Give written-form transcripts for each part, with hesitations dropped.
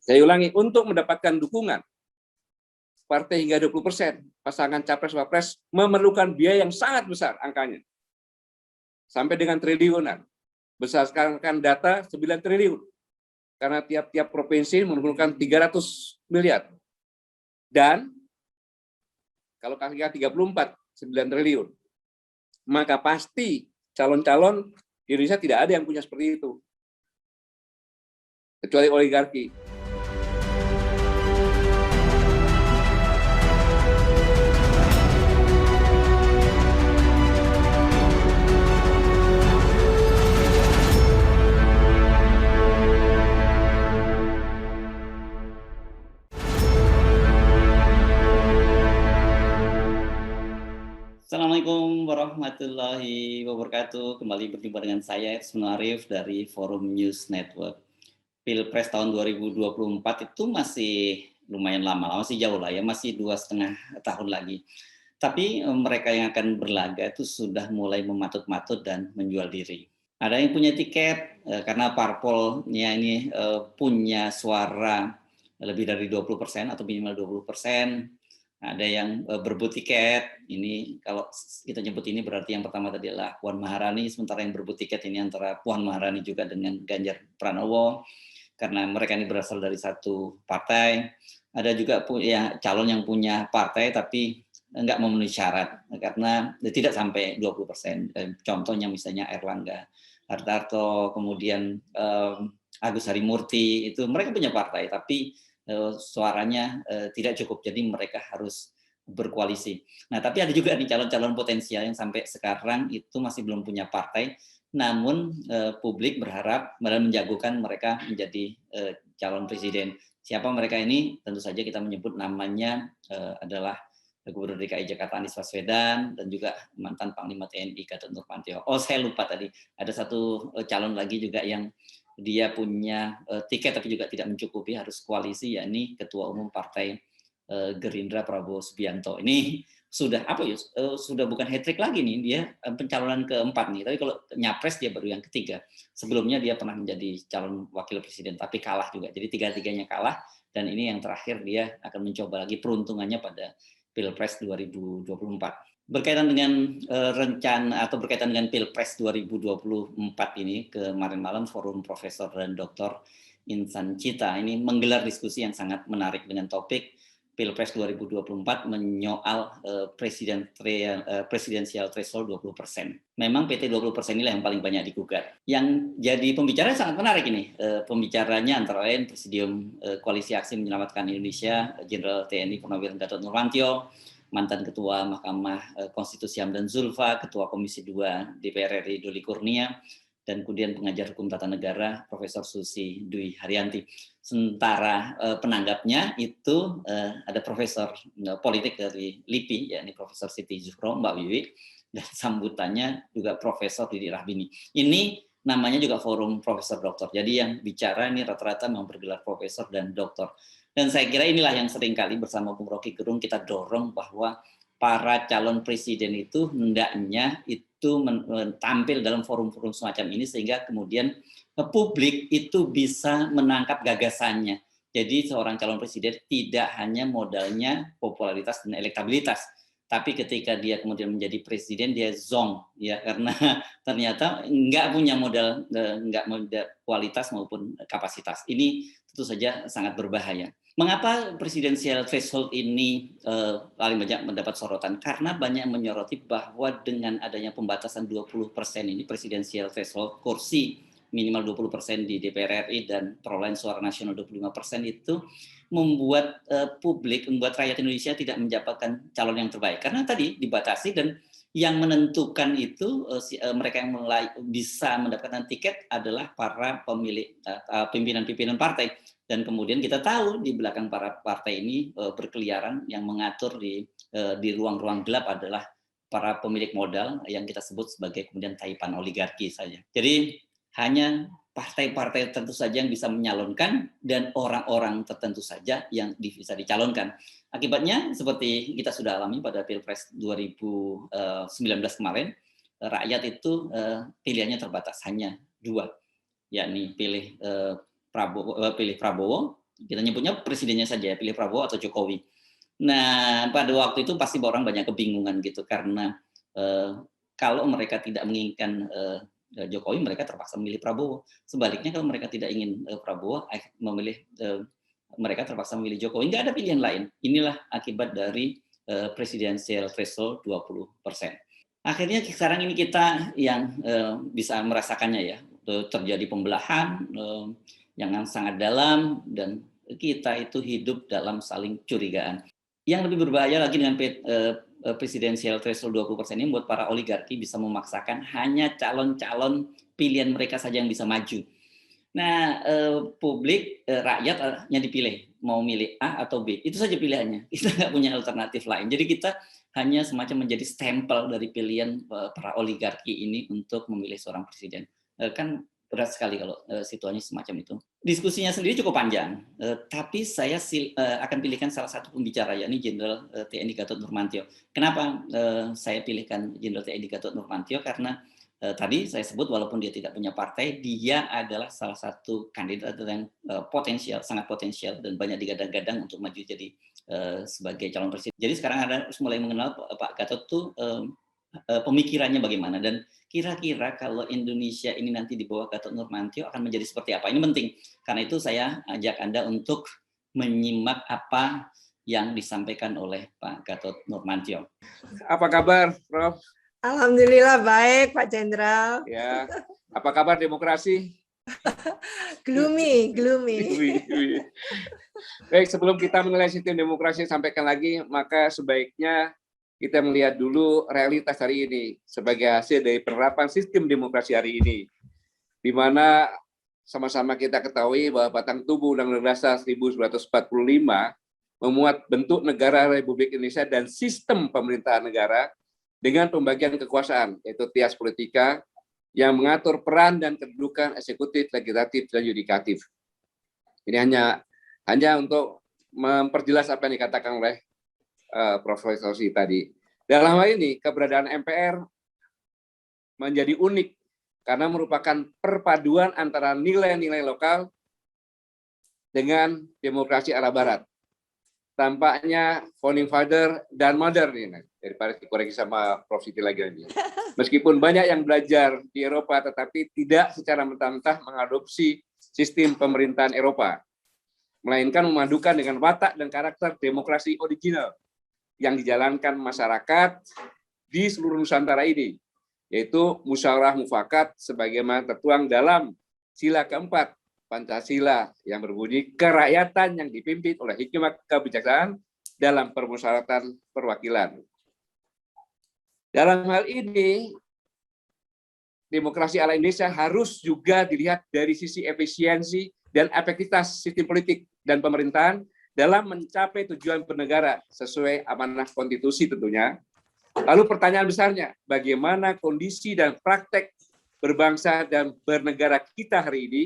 Saya ulangi, untuk mendapatkan dukungan partai hingga 20%, pasangan capres-wapres memerlukan biaya yang sangat besar angkanya. Sampai dengan triliunan. Berdasarkan data 9 triliun. Karena tiap-tiap provinsi memerlukan 300 miliar. Dan kalau kira 34, 9 triliun. Maka pasti calon-calon di Indonesia tidak ada yang punya seperti itu. Kecuali oligarki. Assalamualaikum warahmatullahi wabarakatuh. Kembali berjumpa dengan saya, Ismail Arif dari Forum News Network. Pilpres tahun 2024 itu masih lumayan lama, masih jauh lah ya, masih 2,5 tahun lagi. Tapi mereka yang akan berlaga itu sudah mulai mematut-matut dan menjual diri. Ada yang punya tiket karena parpolnya ini punya suara lebih dari 20% atau minimal 20%. Ada yang berebut tiket, ini kalau kita nyebut ini berarti yang pertama tadi adalah Puan Maharani, sementara yang berebut tiket ini antara Puan Maharani juga dengan Ganjar Pranowo, karena mereka ini berasal dari satu partai. Ada juga calon yang punya partai tapi nggak memenuhi syarat, karena tidak sampai 20%. Contohnya misalnya Erlangga Hartarto, kemudian Agus Harimurti, itu mereka punya partai tapi suaranya tidak cukup, jadi mereka harus berkoalisi. Nah, tapi ada juga nih calon-calon potensial yang sampai sekarang itu masih belum punya partai, namun publik berharap menjagokan mereka menjadi calon presiden. Siapa mereka ini? Tentu saja kita menyebut namanya adalah Gubernur DKI Jakarta Anies Baswedan dan juga mantan Panglima TNI Gatot Nurmantio. Oh, saya lupa tadi, ada satu calon lagi juga yang dia punya tiket tapi juga tidak mencukupi, harus koalisi, yakni Ketua Umum Partai Gerindra Prabowo Subianto. Ini sudah sudah bukan hat-trick lagi nih, dia pencalonan keempat nih. Tapi kalau nyapres dia baru yang ketiga. Sebelumnya dia pernah menjadi calon wakil presiden tapi kalah juga. Jadi tiga-tiganya kalah, dan ini yang terakhir dia akan mencoba lagi peruntungannya pada Pilpres 2024. Berkaitan dengan rencana atau berkaitan dengan Pilpres 2024 ini, kemarin malam Forum Profesor dan Dr. Insan Cita ini menggelar diskusi yang sangat menarik dengan topik Pilpres 2024 menyoal presidensial threshold 20%. Memang PT 20% inilah yang paling banyak digugat. Yang jadi pembicara sangat menarik ini. Pembicaranya antara lain Presidium Koalisi Aksi Menyelamatkan Indonesia, Jenderal TNI Purnawirawan Gatot Nurmantio, mantan Ketua Mahkamah Konstitusi Hamdan Zulfa, Ketua Komisi 2 DPR RI Doli Kurnia, dan kemudian pengajar hukum tata negara Profesor Susi Dwi Haryanti. Sementara penanggapnya itu ada Profesor Politik dari LIPI, yakni Profesor Siti Zuhro, Mbak Wiwi, dan sambutannya juga Profesor Didi Rahbini. Ini namanya juga Forum Profesor Doktor. Jadi yang bicara ini rata-rata memang bergelar Profesor dan Doktor. Dan saya kira inilah yang seringkali bersama Bung Rocky Gerung kita dorong, bahwa para calon presiden itu hendaknya itu tampil dalam forum-forum semacam ini, sehingga kemudian publik itu bisa menangkap gagasannya. Jadi seorang calon presiden tidak hanya modalnya popularitas dan elektabilitas, tapi ketika dia kemudian menjadi presiden dia zong, ya, karena ternyata nggak punya modal kualitas maupun kapasitas. Ini tentu saja sangat berbahaya. Mengapa presidensial threshold ini paling banyak mendapat sorotan? Karena banyak menyoroti bahwa dengan adanya pembatasan 20% ini, presidensial threshold, kursi minimal 20% di DPR RI dan perolehan suara nasional 25% itu membuat publik, membuat rakyat Indonesia tidak mendapatkan calon yang terbaik. Karena tadi dibatasi, dan yang menentukan itu mereka yang bisa mendapatkan tiket adalah para pemilik pimpinan-pimpinan partai. Dan kemudian kita tahu di belakang para partai ini berkeliaran, yang mengatur di ruang-ruang gelap adalah para pemilik modal yang kita sebut sebagai kemudian taipan oligarki saja. Jadi hanya partai-partai tertentu saja yang bisa menyalonkan, dan orang-orang tertentu saja yang bisa dicalonkan. Akibatnya seperti kita sudah alami pada Pilpres 2019 kemarin, rakyat itu pilihannya terbatas, hanya dua, yakni pilih Prabowo Kita nyebutnya presidennya saja, pilih Prabowo atau Jokowi. Nah, pada waktu itu pasti orang banyak kebingungan gitu, karena kalau mereka tidak menginginkan Jokowi, mereka terpaksa memilih Prabowo. Sebaliknya kalau mereka tidak ingin Prabowo, mereka terpaksa memilih Jokowi. Nggak ada pilihan lain. Inilah akibat dari presidensial threshold 20%. Akhirnya sekarang ini kita yang bisa merasakannya ya, terjadi pembelahan yang sangat dalam, dan kita itu hidup dalam saling curigaan. Yang lebih berbahaya lagi dengan presidensial threshold 20% ini, buat para oligarki bisa memaksakan hanya calon-calon pilihan mereka saja yang bisa maju. Nah, publik, rakyat yang dipilih, mau milih A atau B, itu saja pilihannya. Kita nggak punya alternatif lain. Jadi kita hanya semacam menjadi stempel dari pilihan para oligarki ini untuk memilih seorang presiden. Kan berat sekali kalau situasinya semacam itu. Diskusinya sendiri cukup panjang, tapi saya akan pilihkan salah satu pembicara, yakni Jenderal TNI Gatot Nurmantio. Kenapa saya pilihkan Jenderal TNI Gatot Nurmantio? Karena tadi saya sebut walaupun dia tidak punya partai, dia adalah salah satu kandidat yang potensial, sangat potensial, dan banyak digadang-gadang untuk maju jadi sebagai calon presiden. Jadi sekarang harus mulai mengenal Pak Gatot tuh pemikirannya bagaimana, dan kira-kira kalau Indonesia ini nanti di bawah Gatot Nurmantio akan menjadi seperti apa. Ini penting, karena itu saya ajak Anda untuk menyimak apa yang disampaikan oleh Pak Gatot Nurmantio. Apa kabar, Prof? Alhamdulillah baik, Pak Jenderal. Ya, apa kabar demokrasi? Gloomy. Baik, sebelum kita menilai sistem demokrasi sampaikan lagi, maka sebaiknya kita melihat dulu realitas hari ini sebagai hasil dari penerapan sistem demokrasi hari ini, di mana sama-sama kita ketahui bahwa batang tubuh Undang-Undang Dasar 1945 memuat bentuk negara Republik Indonesia dan sistem pemerintahan negara dengan pembagian kekuasaan, yaitu trias politika, yang mengatur peran dan kedudukan eksekutif, legislatif, dan yudikatif. Ini hanya untuk memperjelas apa yang dikatakan oleh Profesor Si tadi. Dalam hal ini, keberadaan MPR menjadi unik karena merupakan perpaduan antara nilai-nilai lokal dengan demokrasi arah barat. Tampaknya founding father dan mother ini, daripada dikoreksi sama Prof. Siti lagi nanti. Meskipun banyak yang belajar di Eropa, tetapi tidak secara mentah-mentah mengadopsi sistem pemerintahan Eropa, melainkan memadukan dengan watak dan karakter demokrasi original yang dijalankan masyarakat di seluruh Nusantara ini, yaitu musyawarah mufakat sebagaimana tertuang dalam sila keempat Pancasila yang berbunyi kerakyatan yang dipimpin oleh hikmat kebijaksanaan dalam permusyawaratan perwakilan. Dalam hal ini, demokrasi ala Indonesia harus juga dilihat dari sisi efisiensi dan efektivitas sistem politik dan pemerintahan dalam mencapai tujuan bernegara sesuai amanah konstitusi tentunya. Lalu pertanyaan besarnya, bagaimana kondisi dan praktek berbangsa dan bernegara kita hari ini?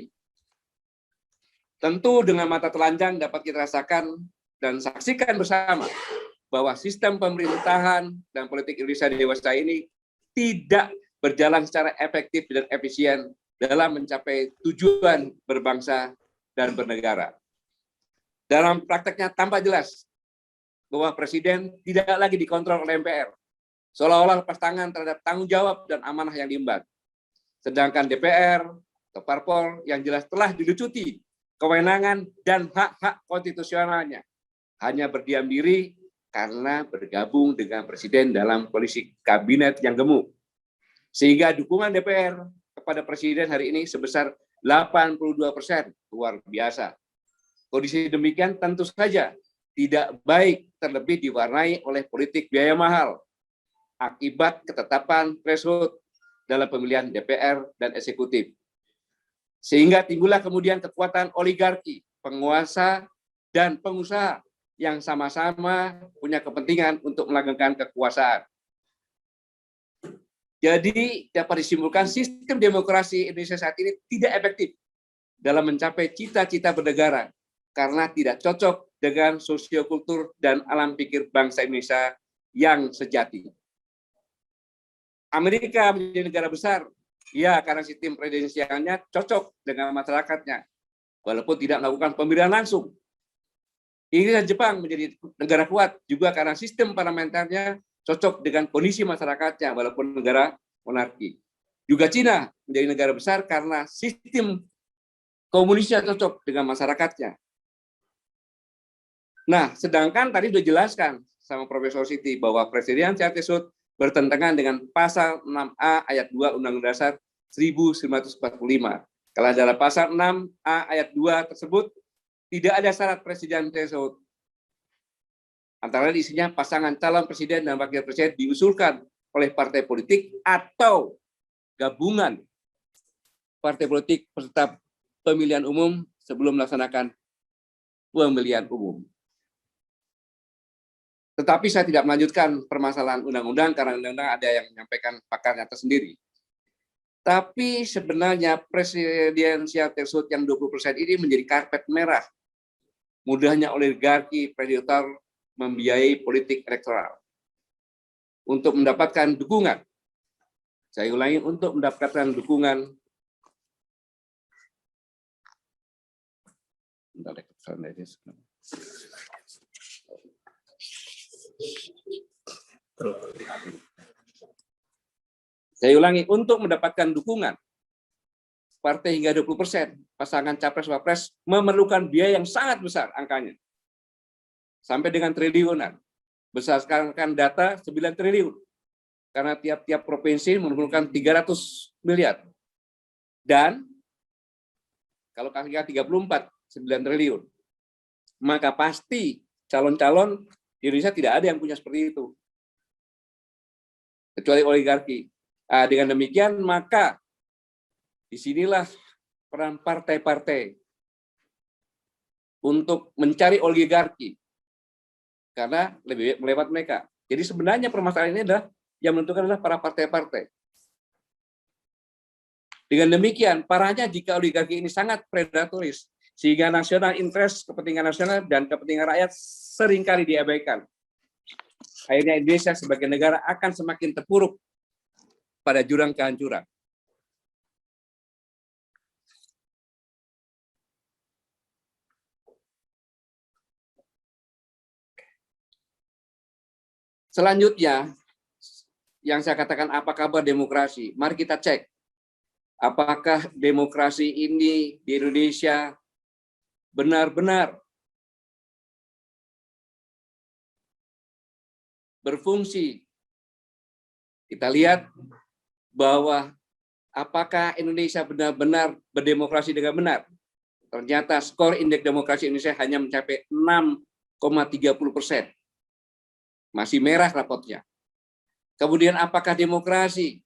Tentu dengan mata telanjang dapat kita rasakan dan saksikan bersama bahwa sistem pemerintahan dan politik Indonesia dewasa ini tidak berjalan secara efektif dan efisien dalam mencapai tujuan berbangsa dan bernegara. Dalam prakteknya tampak jelas bahwa Presiden tidak lagi dikontrol oleh MPR, seolah-olah lepas tangan terhadap tanggung jawab dan amanah yang diemban. Sedangkan DPR atau parpol yang jelas telah dilucuti kewenangan dan hak-hak konstitusionalnya, hanya berdiam diri karena bergabung dengan Presiden dalam koalisi kabinet yang gemuk. Sehingga dukungan DPR kepada Presiden hari ini sebesar 82%, luar biasa. Kondisi demikian tentu saja tidak baik, terlebih diwarnai oleh politik biaya mahal akibat ketetapan threshold dalam pemilihan DPR dan eksekutif. Sehingga timbullah kemudian kekuatan oligarki, penguasa, dan pengusaha yang sama-sama punya kepentingan untuk melanggengkan kekuasaan. Jadi dapat disimpulkan sistem demokrasi Indonesia saat ini tidak efektif dalam mencapai cita-cita bernegara karena tidak cocok dengan sosiokultur dan alam pikir bangsa Indonesia yang sejati. Amerika menjadi negara besar, ya karena sistem presidensialnya cocok dengan masyarakatnya, walaupun tidak melakukan pemilihan langsung, Inggris dan Jepang menjadi negara kuat juga karena sistem parlamenternya cocok dengan kondisi masyarakatnya walaupun negara monarki. Juga Cina menjadi negara besar karena sistem komunisnya cocok dengan masyarakatnya. Nah, sedangkan tadi sudah jelaskan sama Profesor Siti bahwa Presidensial Threshold bertentangan dengan pasal 6A ayat 2 Undang-Undang Dasar 1945. Kalau dalam pasal 6A ayat 2 tersebut tidak ada syarat presiden threshold. Antara lain isinya pasangan calon presiden dan wakil presiden diusulkan oleh partai politik atau gabungan partai politik peserta pemilihan umum sebelum melaksanakan pemilihan umum. Tetapi saya tidak melanjutkan permasalahan undang-undang karena undang-undang ada yang menyampaikan pakarnya tersendiri. Tapi sebenarnya presidensial threshold yang 20% ini menjadi karpet merah. Mudahnya oligarki predator membiayai politik elektoral. Untuk mendapatkan dukungan, saya ulangi, untuk mendapatkan dukungan saya ulangi, untuk mendapatkan dukungan partai hingga 20%, pasangan capres-wapres memerlukan biaya yang sangat besar angkanya. Sampai dengan triliunan. Berdasarkan data 9 triliun. Karena tiap-tiap provinsi memerlukan 300 miliar. Dan kalau kali 34, 9 triliun. Maka pasti calon-calon di Indonesia tidak ada yang punya seperti itu. Kecuali oligarki. Dengan demikian, maka disinilah peran partai-partai untuk mencari oligarki. Karena lebih melewat mereka. Jadi sebenarnya permasalahan ini adalah yang menentukan adalah para partai-partai. Dengan demikian, parahnya jika oligarki ini sangat predatoris, sehingga nasional interest, kepentingan nasional, dan kepentingan rakyat seringkali diabaikan. Akhirnya Indonesia sebagai negara akan semakin terpuruk pada jurang kehancuran. Selanjutnya, yang saya katakan apa kabar demokrasi? Mari kita cek. Apakah demokrasi ini di Indonesia benar-benar berfungsi? Kita lihat bahwa apakah Indonesia benar-benar berdemokrasi dengan benar? Ternyata skor indeks demokrasi Indonesia hanya mencapai 6,30%. Masih merah rapotnya. Kemudian apakah demokrasi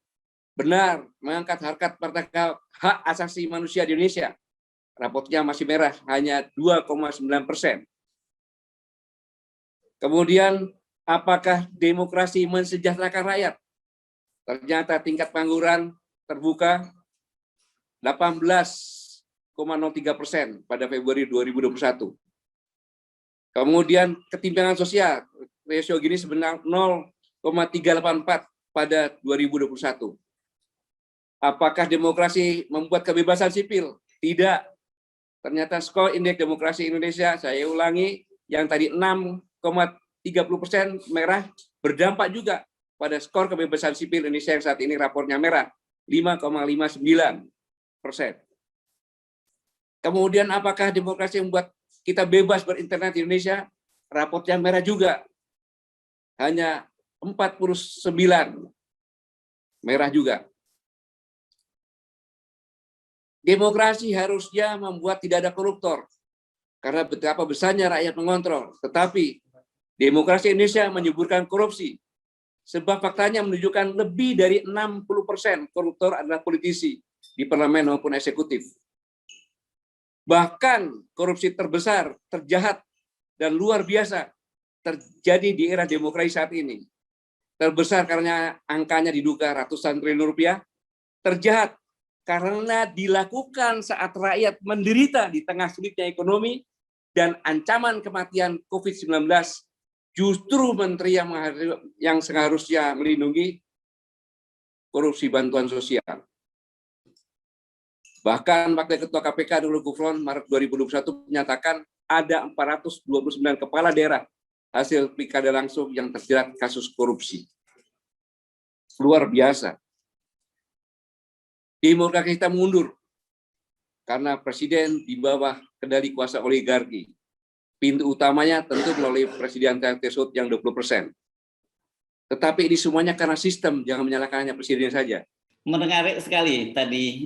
benar mengangkat harkat martabat hak asasi manusia di Indonesia? Rapotnya masih merah, hanya 2,9%. Kemudian apakah demokrasi mensejahterakan rakyat? Ternyata tingkat pengangguran terbuka 18,03% pada Februari 2021. Kemudian ketimpangan sosial, rasio Gini sebenarnya 0,384 pada 2021. Apakah demokrasi membuat kebebasan sipil? Tidak. Ternyata skor indeks demokrasi Indonesia, saya ulangi, yang tadi 6,30% merah, berdampak juga pada skor kebebasan sipil Indonesia yang saat ini rapornya merah, 5,59%. Kemudian apakah demokrasi membuat kita bebas berinternet di Indonesia? Rapornya merah juga, hanya 49, merah juga. Demokrasi harusnya membuat tidak ada koruptor, karena betapa besarnya rakyat mengontrol. Tetapi demokrasi Indonesia menyuburkan korupsi, sebab faktanya menunjukkan lebih dari 60% koruptor adalah politisi di parlemen maupun eksekutif. Bahkan korupsi terbesar, terjahat, dan luar biasa terjadi di era demokrasi saat ini. Terbesar karena angkanya diduga ratusan triliun rupiah, terjahat karena dilakukan saat rakyat menderita di tengah sulitnya ekonomi dan ancaman kematian COVID-19. Justru menteri yang seharusnya melindungi korupsi bantuan sosial. Bahkan Wakil Ketua KPK Nurul Gufron Maret 2021 menyatakan ada 429 kepala daerah hasil pilkada langsung yang terjerat kasus korupsi. Luar biasa. Demokrasi kita mundur karena presiden di bawah kendali kuasa oligarki. Pintu utamanya tentu melalui presidensial threshold yang 20%. Tetapi ini semuanya karena sistem, jangan menyalahkan hanya presiden saja. Menarik sekali tadi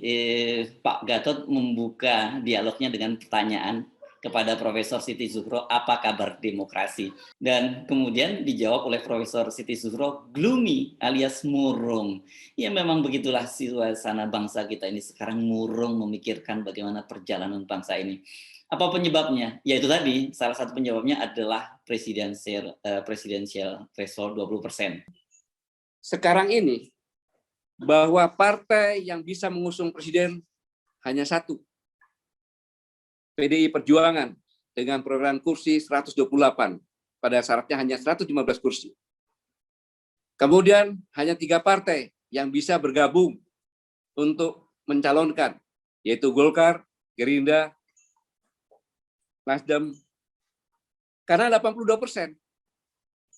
Pak Gatot membuka dialognya dengan pertanyaan kepada Profesor Siti Zuhro, apa kabar demokrasi? Dan kemudian dijawab oleh Profesor Siti Zuhro, gloomy alias murung. Ya memang begitulah suasana bangsa kita ini sekarang, murung memikirkan bagaimana perjalanan bangsa ini. Apa penyebabnya? Ya itu tadi, salah satu penyebabnya adalah presidensial threshold 20%. Sekarang ini, bahwa partai yang bisa mengusung presiden hanya satu, PDI Perjuangan dengan perolehan kursi 128, pada syaratnya hanya 115 kursi. Kemudian hanya 3 partai yang bisa bergabung untuk mencalonkan, yaitu Golkar, Gerindra, Nasdem, karena 82%.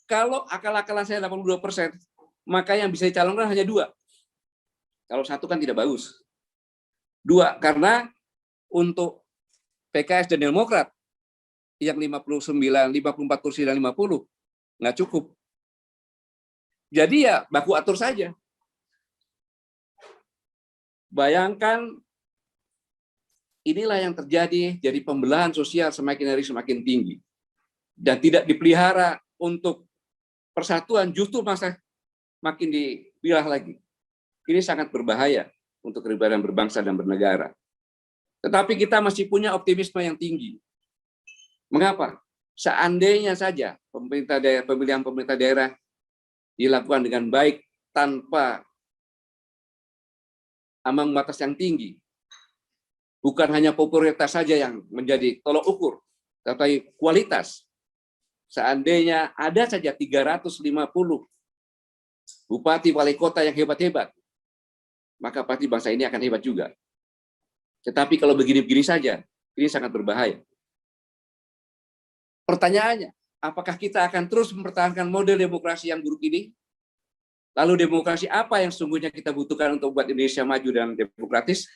Kalau akal-akalan saya 82%, maka yang bisa dicalonkan hanya 2. Kalau 1 kan tidak bagus. 2, karena untuk PKS dan Demokrat yang 54 kursi dan 50 nggak cukup. Jadi ya baku atur saja. Bayangkan inilah yang terjadi, jadi pembelahan sosial semakin hari semakin tinggi dan tidak dipelihara untuk persatuan, justru makin dipilah lagi. Ini sangat berbahaya untuk kehidupan berbangsa dan bernegara. Tetapi kita masih punya optimisme yang tinggi. Mengapa? Seandainya saja pemilihan pemerintah daerah dilakukan dengan baik tanpa ambang batas yang tinggi, bukan hanya popularitas saja yang menjadi tolok ukur, tetapi kualitas. Seandainya ada saja 350 bupati wali kota yang hebat-hebat, maka pasti bangsa ini akan hebat juga. Tetapi kalau begini-begini saja, ini sangat berbahaya. Pertanyaannya, apakah kita akan terus mempertahankan model demokrasi yang buruk ini? Lalu demokrasi apa yang sesungguhnya kita butuhkan untuk membuat Indonesia maju dan demokratis?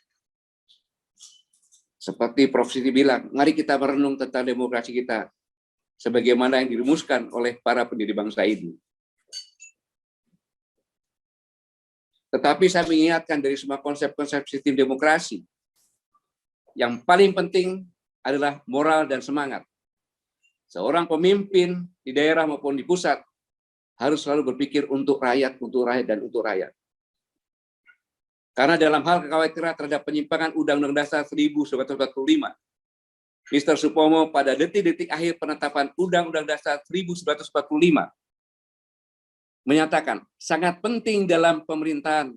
Seperti Prof. Siti bilang, mari kita merenung tentang demokrasi kita sebagaimana yang dirumuskan oleh para pendiri bangsa ini. Tetapi saya mengingatkan dari semua konsep-konsep sistem demokrasi, yang paling penting adalah moral dan semangat. Seorang pemimpin di daerah maupun di pusat harus selalu berpikir untuk rakyat, dan untuk rakyat. Karena dalam hal kekhawatiran terhadap penyimpangan Undang-Undang Dasar 1945, Mr. Supomo pada detik-detik akhir penetapan Undang-Undang Dasar 1945 menyatakan sangat penting dalam pemerintahan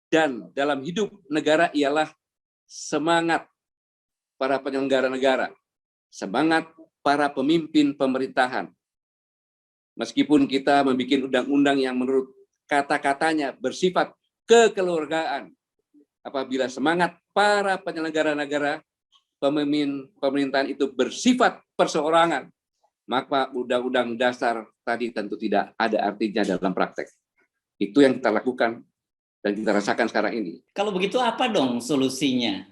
dan dalam hidup negara ialah semangat para penyelenggara negara, semangat para pemimpin pemerintahan. Meskipun kita membuat undang-undang yang menurut kata-katanya bersifat kekeluargaan, apabila semangat para penyelenggara negara, pemimpin pemerintahan itu bersifat perseorangan, maka undang-undang dasar tadi tentu tidak ada artinya dalam praktek. Itu yang kita lakukan dan kita rasakan sekarang ini. Kalau begitu apa dong solusinya?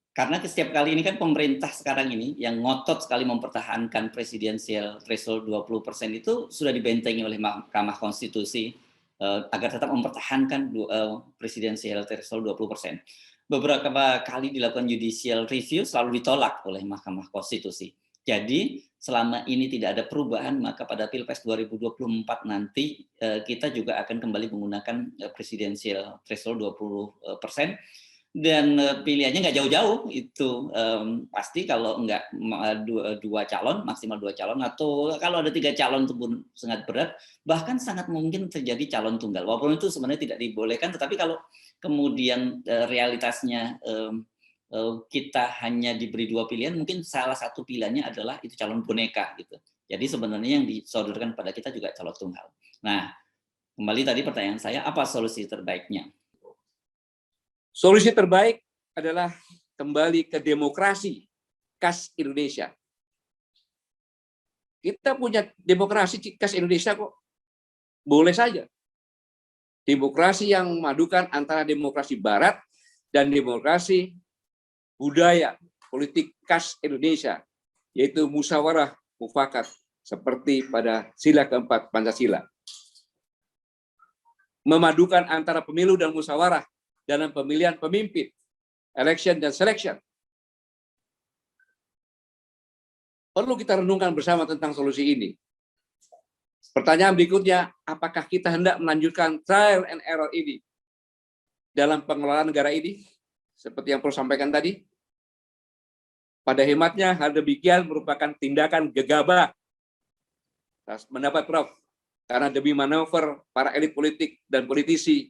Karena setiap kali ini kan pemerintah sekarang ini yang ngotot sekali mempertahankan presidensial threshold 20% itu sudah dibentengi oleh Mahkamah Konstitusi agar tetap mempertahankan presidensial threshold 20%. Beberapa kali dilakukan judicial review selalu ditolak oleh Mahkamah Konstitusi. Jadi selama ini tidak ada perubahan, maka pada Pilpres 2024 nanti kita juga akan kembali menggunakan presidensial threshold 20%. Dan pilihannya nggak jauh-jauh itu pasti kalau nggak dua calon, maksimal 2 calon, atau kalau ada 3 calon itu pun sangat berat, bahkan sangat mungkin terjadi calon tunggal. Walaupun itu sebenarnya tidak dibolehkan, tetapi kalau kemudian realitasnya kita hanya diberi 2 pilihan, mungkin salah satu pilihannya adalah itu calon boneka gitu. Jadi sebenarnya yang disodorkan pada kita juga calon tunggal. Nah, kembali tadi pertanyaan saya, apa solusi terbaiknya? Solusi terbaik adalah kembali ke demokrasi khas Indonesia. Kita punya demokrasi khas Indonesia kok. Boleh saja. Demokrasi yang memadukan antara demokrasi barat dan demokrasi budaya politik khas Indonesia, yaitu musyawarah mufakat seperti pada sila keempat Pancasila. Memadukan antara pemilu dan musyawarah dalam pemilihan pemimpin, election dan selection. Perlu kita renungkan bersama tentang solusi ini. Pertanyaan berikutnya, apakah kita hendak melanjutkan trial and error ini dalam pengelolaan negara ini? Seperti yang Prof sampaikan tadi. Pada hematnya, hal demikian merupakan tindakan gegabah. Mendapat Prof, karena demi manuver para elit politik dan politisi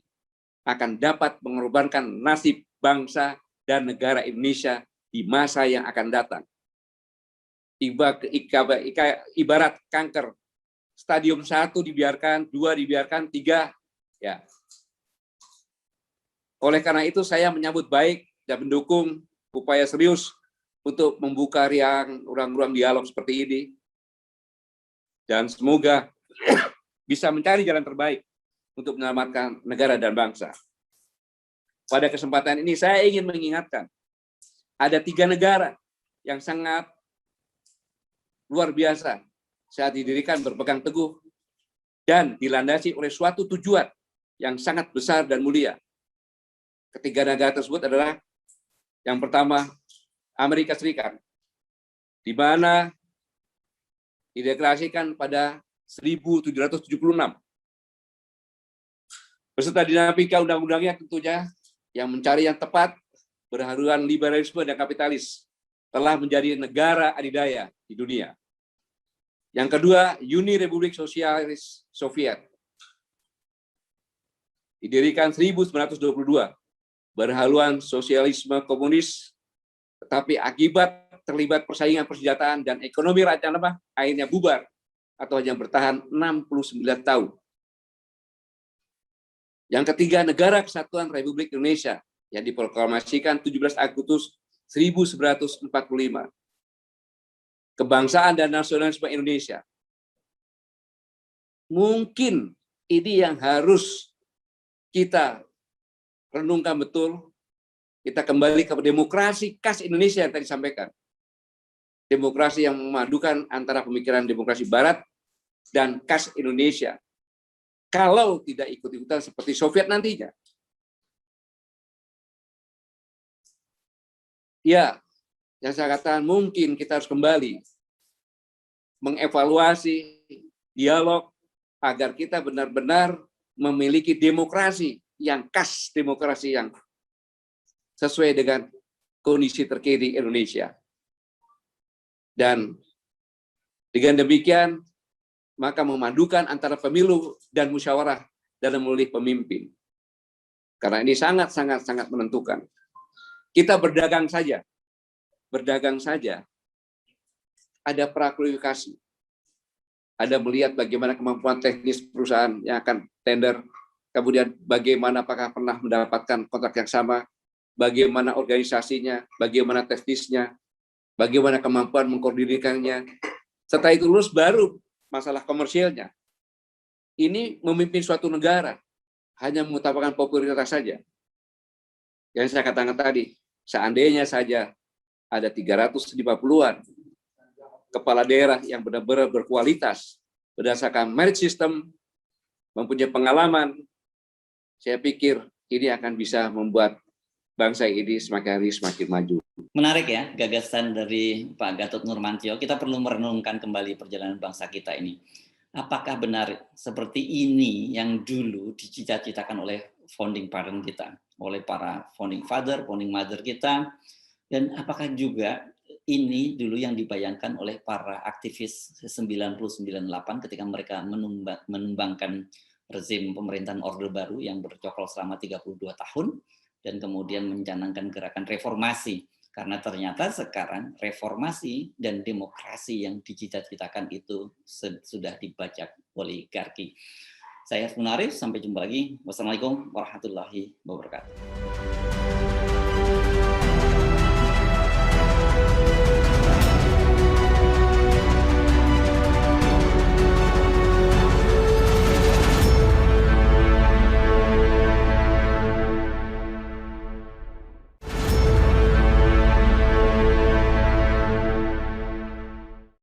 akan dapat mengorbankan nasib bangsa dan negara Indonesia di masa yang akan datang. Ibarat kanker, stadium 1 dibiarkan, 2 dibiarkan, 3 ya. Oleh karena itu saya menyambut baik dan mendukung upaya serius untuk membuka ruang-ruang dialog seperti ini. Dan semoga bisa mencari jalan terbaik untuk menyelamatkan negara dan bangsa. Pada kesempatan ini saya ingin mengingatkan, ada 3 negara yang sangat luar biasa saat didirikan berpegang teguh dan dilandasi oleh suatu tujuan yang sangat besar dan mulia. Ketiga negara tersebut adalah yang pertama Amerika Serikat, di mana dideklarasikan pada 1776. Beserta dinamika undang-undangnya tentunya yang mencari yang tepat berhaluan liberalisme dan kapitalis telah menjadi negara adidaya di dunia. Yang kedua, Uni Republik Sosialis Soviet. Didirikan 1922, berhaluan sosialisme komunis, tetapi akibat terlibat persaingan persenjataan dan ekonomi rancang lemah, akhirnya bubar atau hanya bertahan 69 tahun. Yang ketiga, Negara Kesatuan Republik Indonesia yang diproklamasikan 17 Agustus 1945. Kebangsaan dan nasionalisme Indonesia. Mungkin ini yang harus kita renungkan betul. Kita kembali ke demokrasi khas Indonesia yang tadi disampaikan. Demokrasi yang memadukan antara pemikiran demokrasi barat dan khas Indonesia. Kalau tidak ikut-ikutan seperti Soviet nantinya. Ya, yang saya katakan mungkin kita harus kembali mengevaluasi dialog agar kita benar-benar memiliki demokrasi yang khas, demokrasi yang sesuai dengan kondisi terkini Indonesia. Dan dengan demikian, maka memadukan antara pemilu dan musyawarah dalam memilih pemimpin. Karena ini sangat menentukan. Kita berdagang saja. Ada prakualifikasi. Ada melihat bagaimana kemampuan teknis perusahaan yang akan tender, kemudian bagaimana apakah pernah mendapatkan kontrak yang sama, bagaimana organisasinya, bagaimana teknisnya, bagaimana kemampuan mengkoordinasikannya. Setelah itu lulus baru masalah komersialnya. Ini memimpin suatu negara hanya mengutamakan popularitas saja. Yang saya katakan tadi, seandainya saja ada 350-an kepala daerah yang benar-benar berkualitas berdasarkan merit system, mempunyai pengalaman, saya pikir ini akan bisa membuat bangsa ini semakin hari semakin maju. Menarik ya gagasan dari Pak Gatot Nurmantio. Kita perlu merenungkan kembali perjalanan bangsa kita ini. Apakah benar seperti ini yang dulu dicita-citakan oleh founding parent kita, oleh para founding father, founding mother kita, dan apakah juga ini dulu yang dibayangkan oleh para aktivis 90-98 ketika mereka menumbangkan rezim pemerintahan Orde Baru yang bercokol selama 32 tahun dan kemudian mencanangkan gerakan reformasi. Karena ternyata sekarang reformasi dan demokrasi yang dicita-citakan itu sudah dibajak oligarki. Saya Arif, sampai jumpa lagi. Wassalamualaikum warahmatullahi wabarakatuh.